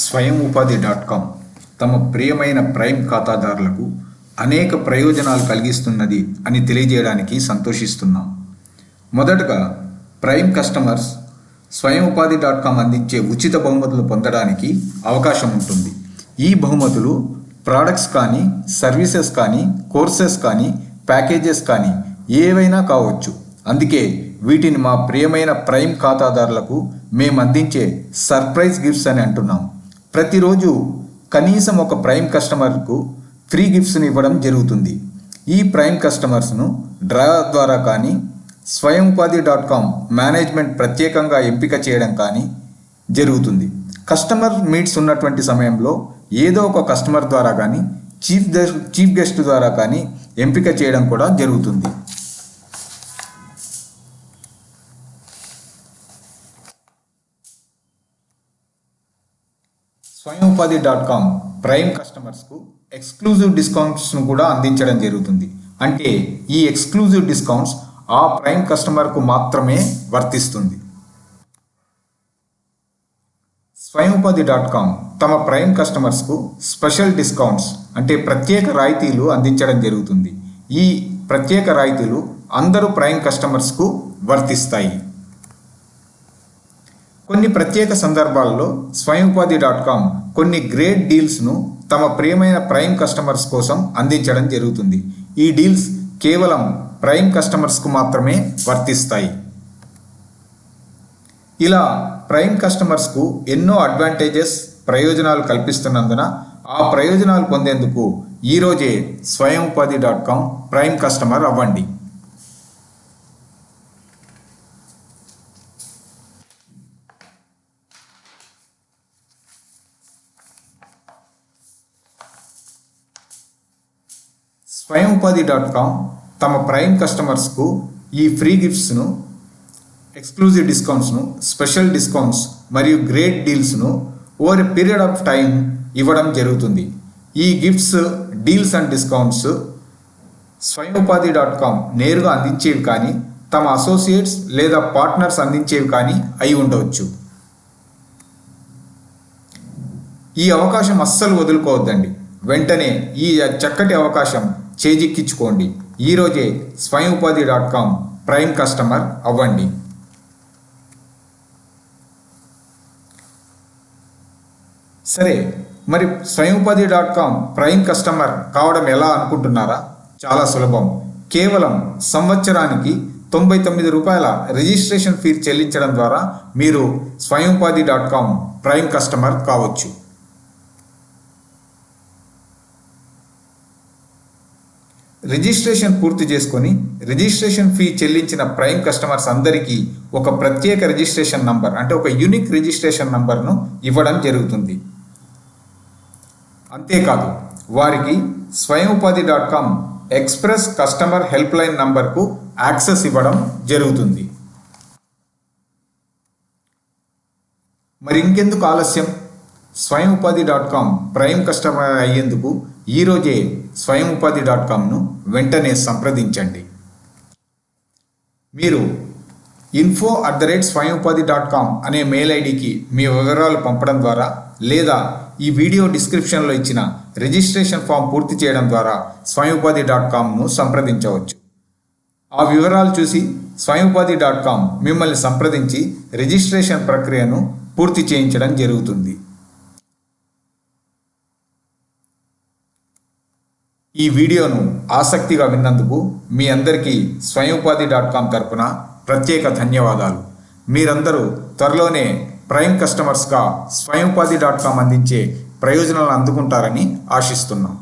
స్వయం ఉపాధి.com తమ ప్రియమైన ప్రైమ్ ఖాతాదారులకు అనేక ప్రయోజనాలు కలిగిస్తున్నది అని తెలియజేయడానికి సంతోషిస్తున్నాం. మొదటగా ప్రైమ్ కస్టమర్స్ స్వయం ఉపాధి.com అందించే ఉచిత బహుమతులు పొందడానికి అవకాశం ఉంటుంది. ఈ బహుమతులు ప్రోడక్ట్స్ కానీ, సర్వీసెస్ కానీ, కోర్సెస్ కానీ, ప్యాకేజెస్ కానీ ఏవైనా కావచ్చు. అందుకే వీటిని మా ప్రియమైన ప్రైమ్ ఖాతాదారులకు మేము అందించే సర్ప్రైజ్ గిఫ్ట్స్ అని అంటున్నాం. ప్రతిరోజు కనీసం ఒక ప్రైమ్ కస్టమర్కు ఫ్రీ గిఫ్ట్స్ని ఇవ్వడం జరుగుతుంది. ఈ ప్రైమ్ కస్టమర్స్ను డ్రా ద్వారా కానీ, స్వయం ఉపాధి.com మేనేజ్మెంట్ ప్రత్యేకంగా ఎంపిక చేయడం కానీ జరుగుతుంది. కస్టమర్ మీట్స్ ఉన్నటువంటి సమయంలో ఏదో ఒక కస్టమర్ ద్వారా కానీ, చీఫ్ గెస్ట్ ద్వారా కానీ ఎంపిక చేయడం కూడా జరుగుతుంది. స్వయం ఉపాధి.com ప్రైమ్ కస్టమర్స్కు ఎక్స్క్లూజివ్ డిస్కౌంట్స్ను కూడా అందించడం జరుగుతుంది. అంటే ఈ ఎక్స్క్లూజివ్ డిస్కౌంట్స్ ఆ ప్రైమ్ కస్టమర్కు మాత్రమే వర్తిస్తుంది. స్వయం ఉపాధి.com తమ ప్రైమ్ కస్టమర్స్కు స్పెషల్ డిస్కౌంట్స్ అంటే ప్రత్యేక రాయితీలు అందించడం జరుగుతుంది. ఈ ప్రత్యేక రాయితీలు అందరూ ప్రైమ్ కస్టమర్స్కు వర్తిస్తాయి. కొన్ని ప్రత్యేక సందర్భాల్లో స్వయం ఉపాధి.com కొన్ని గ్రేట్ డీల్స్ను తమ ప్రియమైన ప్రైమ్ కస్టమర్స్ కోసం అందించడం జరుగుతుంది. ఈ డీల్స్ కేవలం ప్రైమ్ కస్టమర్స్కు మాత్రమే వర్తిస్తాయి. ఇలా ప్రైమ్ కస్టమర్స్కు ఎన్నో అడ్వాంటేజెస్, ప్రయోజనాలు కల్పిస్తున్నందున ఆ ప్రయోజనాలు పొందేందుకు ఈరోజే స్వయం ఉపాధి.com ప్రైమ్ కస్టమర్ అవ్వండి. స్వయం ఉపాధి.com తమ ప్రైమ్ కస్టమర్స్కు ఈ ఫ్రీ గిఫ్ట్స్ను, ఎక్స్క్లూజివ్ డిస్కౌంట్స్ను, స్పెషల్ డిస్కౌంట్స్ మరియు గ్రేట్ డీల్స్ను over a period of time ఇవ్వడం జరుగుతుంది. ఈ గిఫ్ట్స్, డీల్స్ అండ్ డిస్కౌంట్స్ స్వయం ఉపాధి.com నేరుగా అందించేవి కానీ, తమ అసోసియేట్స్ లేదా పార్ట్నర్స్ అందించేవి కానీ అయి ఉండవచ్చు. ఈ అవకాశం అస్సలు వదులుకోవద్దండి. వెంటనే ఈ చక్కటి అవకాశం చేజిక్కించుకోండి. ఈరోజే స్వయం ఉపాధి.com ప్రైమ్ కస్టమర్ అవ్వండి. సరే, మరి స్వయం ఉపాధి.com ప్రైమ్ కస్టమర్ కావడం ఎలా అనుకుంటున్నారా? చాలా సులభం. కేవలం సంవత్సరానికి 99 రూపాయల రిజిస్ట్రేషన్ ఫీ చెల్లించడం ద్వారా మీరు స్వయం ఉపాధి.com ప్రైమ్ కస్టమర్ కావచ్చు. రిజిస్ట్రేషన్ పూర్తి చేసుకొని రిజిస్ట్రేషన్ ఫీ చెల్లించిన ప్రైమ్ కస్టమర్స్ అందరికీ ఒక ప్రత్యేక రిజిస్ట్రేషన్ నంబర్ అంటే ఒక యూనిక్ రిజిస్ట్రేషన్ నంబర్ను ఇవ్వడం జరుగుతుంది. అంతేకాదు, వారికి స్వయం ఉపాధి.com ఎక్స్ప్రెస్ కస్టమర్ హెల్ప్ లైన్ నంబర్కు యాక్సెస్ ఇవ్వడం జరుగుతుంది. మరి ఇంకెందుకు ఆలస్యం? స్వయం ఉపాధి.com ప్రైమ్ కస్టమర్ అయ్యేందుకు ఈరోజే స్వయం ఉపాధి.comను వెంటనే సంప్రదించండి. మీరు info@swayamupadi.com అనే మెయిల్ ఐడికి మీ వివరాలు పంపడం ద్వారా లేదా ఈ వీడియో డిస్క్రిప్షన్లో ఇచ్చిన రిజిస్ట్రేషన్ ఫామ్ పూర్తి చేయడం ద్వారా స్వయం ఉపాధి.comను సంప్రదించవచ్చు. ఆ వివరాలు చూసి స్వయం ఉపాధి.com మిమ్మల్ని సంప్రదించి రిజిస్ట్రేషన్ ప్రక్రియను పూర్తి చేయించడం జరుగుతుంది. ఈ వీడియోను ఆసక్తిగా విన్నందుకు మీ అందరికీ స్వయం ఉపాధి.com తరపున ప్రత్యేక ధన్యవాదాలు. మీరందరూ త్వరలోనే ప్రైమ్ కస్టమర్స్గా స్వయం ఉపాధి.com అందించే ప్రయోజనాలను అందుకుంటారని ఆశిస్తున్నాం.